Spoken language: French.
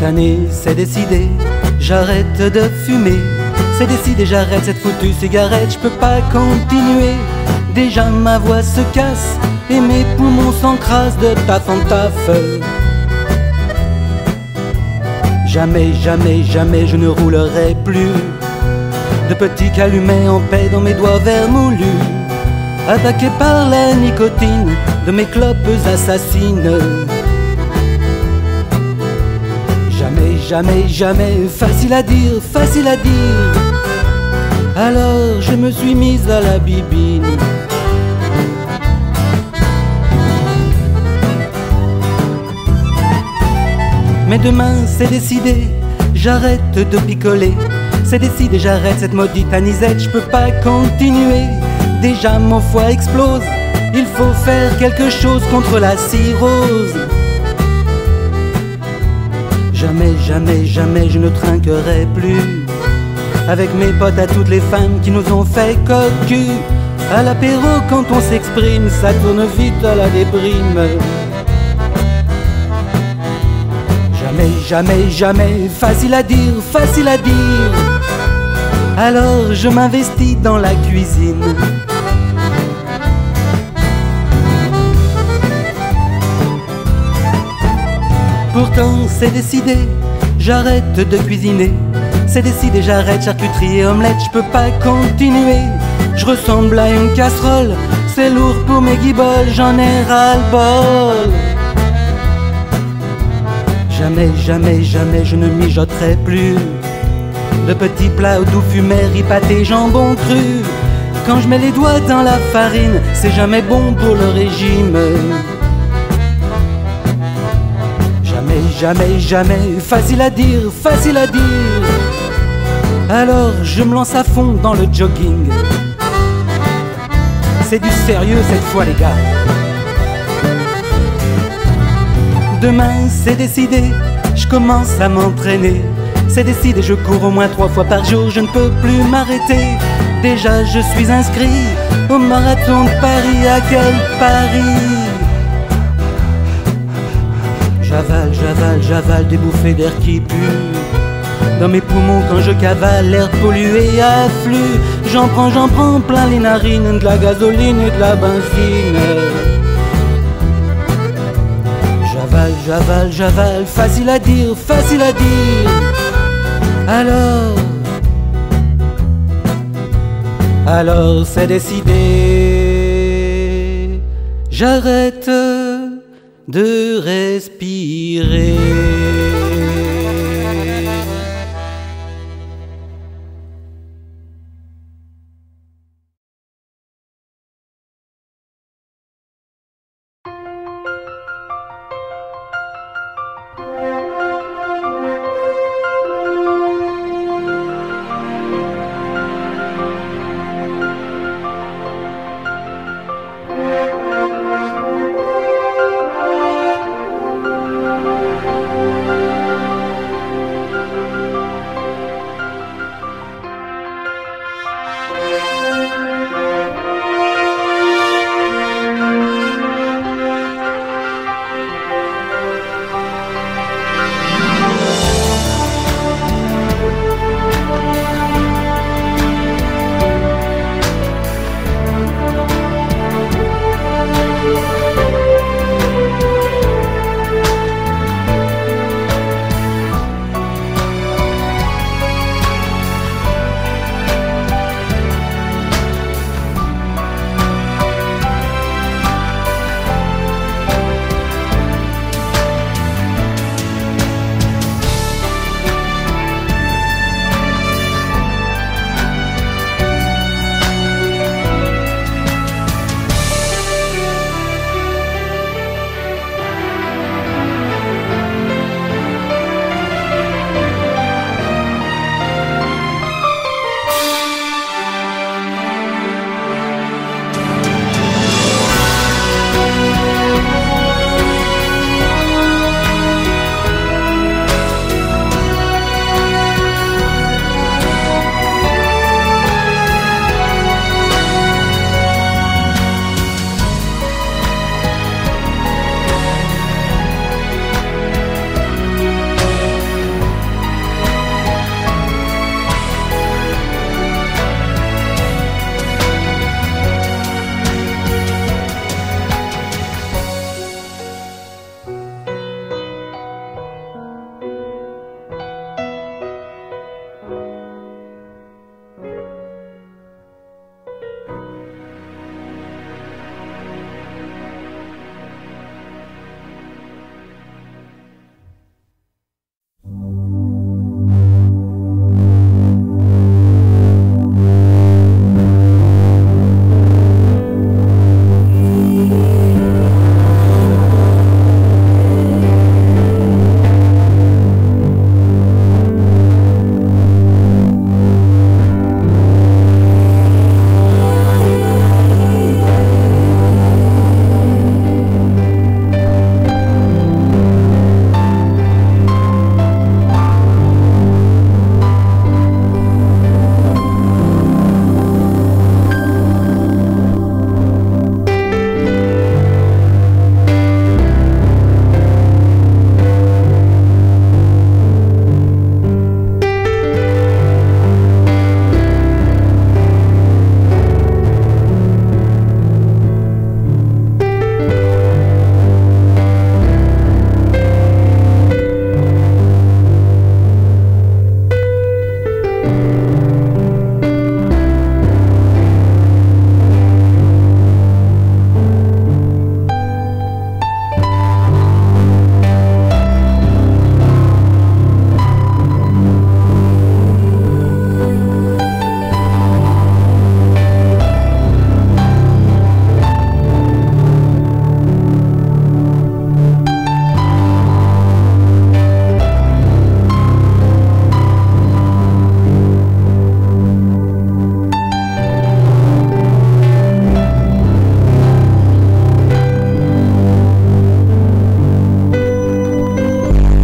année, c'est décidé, j'arrête de fumer. C'est décidé, j'arrête cette foutue cigarette, je peux pas continuer. Déjà ma voix se casse et mes poumons s'encrassent de taf en taf. Jamais, jamais, jamais je ne roulerai plus de petits calumets en paix dans mes doigts vermoulus, attaqué par la nicotine de mes clopes assassines. Jamais, jamais, jamais, facile à dire, facile à dire. Alors je me suis mise à la bibine. Mais demain c'est décidé, j'arrête de picoler. C'est décidé, j'arrête cette maudite anisette, je peux pas continuer. Déjà mon foie explose, il faut faire quelque chose contre la cirrhose. Jamais, jamais, jamais je ne trinquerai plus avec mes potes à toutes les femmes qui nous ont fait cocu. À l'apéro quand on s'exprime, ça tourne vite à la déprime. Jamais, jamais, jamais, facile à dire, facile à dire. Alors je m'investis dans la cuisine. Pourtant c'est décidé, j'arrête de cuisiner. C'est décidé, j'arrête charcuterie et omelette, je peux pas continuer. Je ressemble à une casserole, c'est lourd pour mes guiboles, j'en ai ras-le-bol. Jamais, jamais, jamais je ne mijoterai plus de petits plats au doux fumet, riz pâté, jambon cru. Quand je mets les doigts dans la farine, c'est jamais bon pour le régime. Jamais, jamais, jamais, facile à dire, facile à dire. Alors je me lance à fond dans le jogging. C'est du sérieux cette fois les gars. Demain c'est décidé, je commence à m'entraîner. C'est décidé, je cours au moins 3 fois par jour, je ne peux plus m'arrêter. Déjà je suis inscrit au marathon de Paris, à quel pari! J'avale, j'avale, j'avale des bouffées d'air qui puent dans mes poumons quand je cavale, l'air pollué afflue. J'en prends plein les narines, de la gasoline et de la benzine. J'avale, j'avale, j'avale, facile à dire, facile à dire. Alors c'est décidé, j'arrête de respirer.